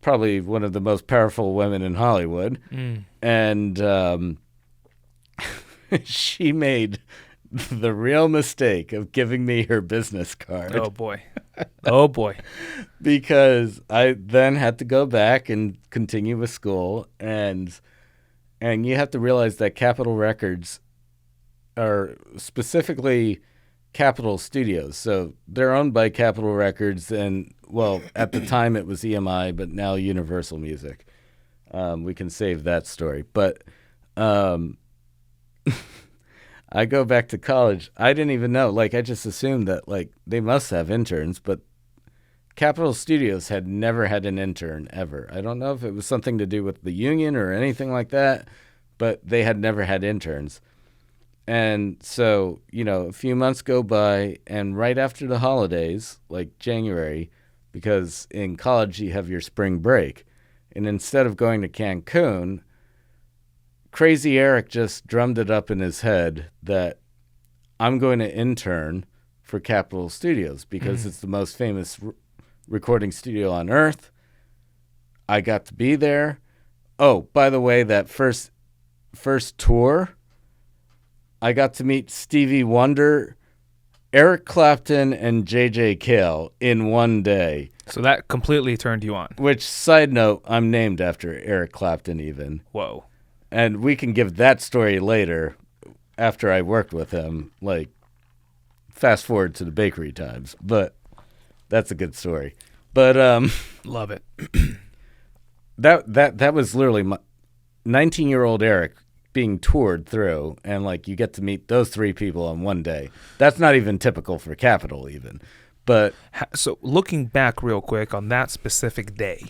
probably one of the most powerful women in Hollywood. And she made the real mistake of giving me her business card. Oh, boy. Oh, boy. Because I then had to go back and continue with school. And you have to realize that Capitol Records are specifically Capitol Studios. So they're owned by Capitol Records. And, well, at the time it was EMI, but now Universal Music. We can save that story. But I go back to college. I didn't even know. Like, I just assumed that, like, they must have interns, but Capitol Studios had never had an intern ever. I don't know if it was something to do with the union or anything like that, but they had never had interns. And so, a few months go by, and right after the holidays, like January, because in college you have your spring break, and instead of going to Cancun, Crazy Eric just drummed it up in his head that I'm going to intern for Capitol Studios because it's the most famous recording studio on earth. I got to be there. Oh, by the way, that first tour, I got to meet Stevie Wonder, Eric Clapton, and J.J. Cale in one day. So that completely turned you on. Which, side note, I'm named after Eric Clapton even. Whoa. And we can give that story later after I worked with him, like fast forward to the bakery times. But that's a good story. But love it. that was literally my 19-year-old Eric being toured through, and like you get to meet those three people on one day. That's not even typical for Capitol even. But so looking back real quick on that specific day,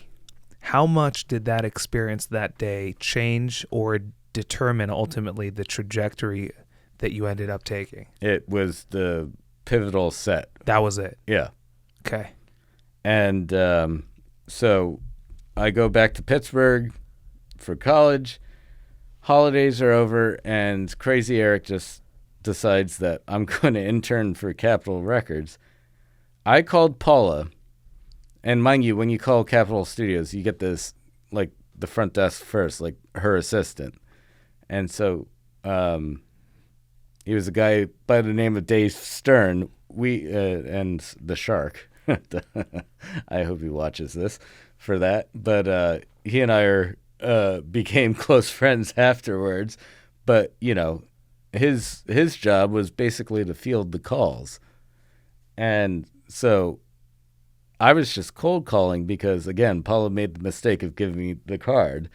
how much did that experience that day change or determine ultimately the trajectory that you ended up taking? It was the pivotal set. That was it? Yeah. Okay. And so I go back to Pittsburgh for college. Holidays are over, and Crazy Eric just decides that I'm going to intern for Capitol Records. I called Paula. And mind you, when you call Capitol Studios, you get this, like, the front desk first, like her assistant. And so he was a guy by the name of Dave Stern. And the Shark. I hope he watches this for that. But he and I became close friends afterwards. But, his job was basically to field the calls. And so I was just cold calling because, again, Paula made the mistake of giving me the card.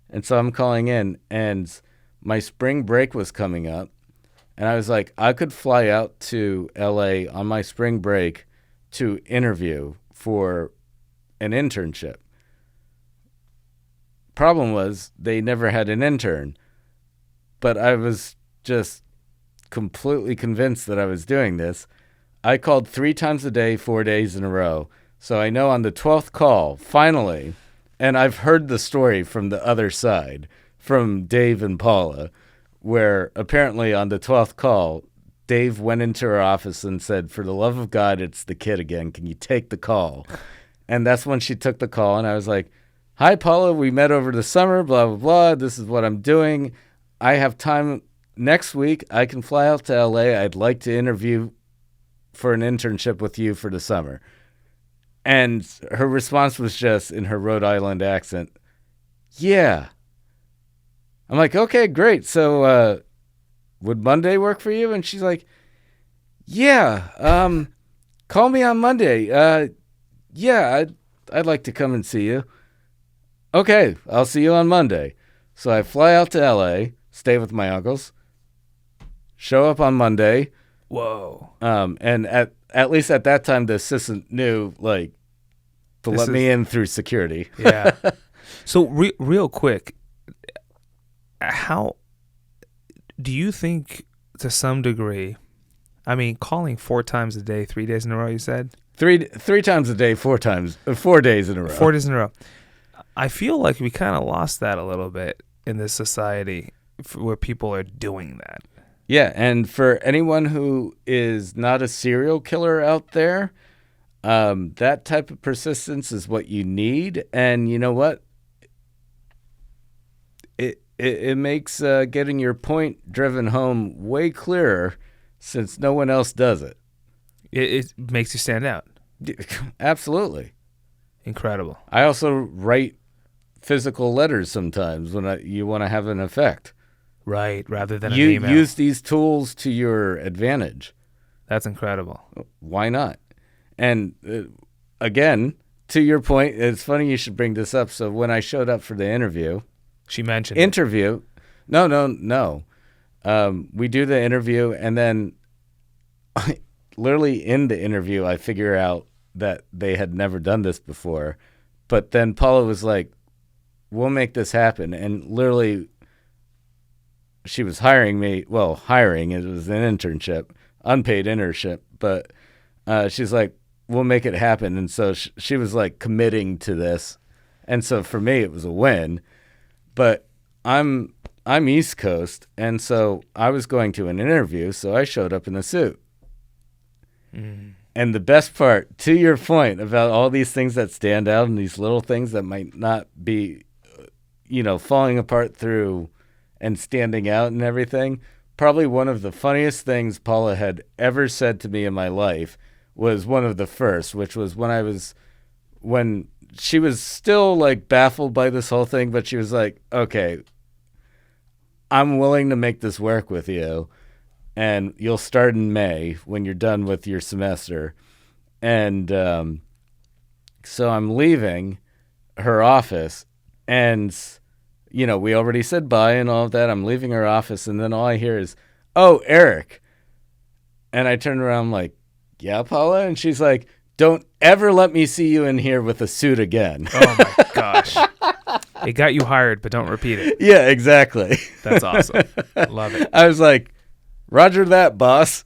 And so I'm calling in, and my spring break was coming up. And I was like, I could fly out to L.A. on my spring break to interview for an internship. Problem was, they never had an intern. But I was just completely convinced that I was doing this. I called 3 times a day, 4 days in a row. So I know on the 12th call, finally, and I've heard the story from the other side, from Dave and Paula, where apparently on the 12th call, Dave went into her office and said, for the love of God, it's the kid again. Can you take the call? And that's when she took the call, and I was like, hi, Paula, we met over the summer, blah, blah, blah. This is what I'm doing. I have time next week. I can fly out to L.A. I'd like to interview for an internship with you for the summer. And her response was just in her Rhode Island accent, yeah. I'm like, okay, great. So would Monday work for you? And she's like, yeah, call me on Monday. Yeah, I'd like to come and see you. Okay, I'll see you on Monday. So I fly out to L.A., stay with my uncles, show up on Monday. Whoa. And at least at that time, the assistant knew, like, to let me in through security. Yeah. So real quick, how do you think to some degree, I mean, calling 4 times a day, 3 days in a row, you said? Three times a day, 4 days in a row. 4 days in a row. I feel like we kind of lost that a little bit in this society where people are doing that. Yeah, and for anyone who is not a serial killer out there, That type of persistence is what you need. And you know what? It makes getting your point driven home way clearer since no one else does it. It makes you stand out. Absolutely. Incredible. I also write physical letters sometimes when you want to have an effect. Right, rather than You an email. use these tools to your advantage. That's incredible. Why not? And again, to your point, it's funny you should bring this up. So when I showed up for the interview, She mentioned no. We do the interview, and then literally in the interview, I figure out that they had never done this before. But then Paula was like, we'll make this happen. And literally, she was hiring me. Well, it was an internship, unpaid internship. But she's like, we'll make it happen. And so she was like committing to this. And so for me, it was a win. But I'm East Coast, and so I was going to an interview, so I showed up in a suit. And the best part, to your point about all these things that stand out and these little things that might not be, falling apart through and standing out and everything, probably one of the funniest things Paula had ever said to me in my life was one of the first, which was when she was still like baffled by this whole thing, but she was like, okay, I'm willing to make this work with you. And you'll start in May when you're done with your semester. And so I'm leaving her office, and, we already said bye and all of that. I'm leaving her office, and then all I hear is, oh, Eric. And I turn around, I'm like, yeah, Paula? And she's like, don't ever let me see you in here with a suit again. Oh, my gosh. It got you hired, but don't repeat it. Yeah, exactly. That's awesome. Love it. I was like, Roger that, boss.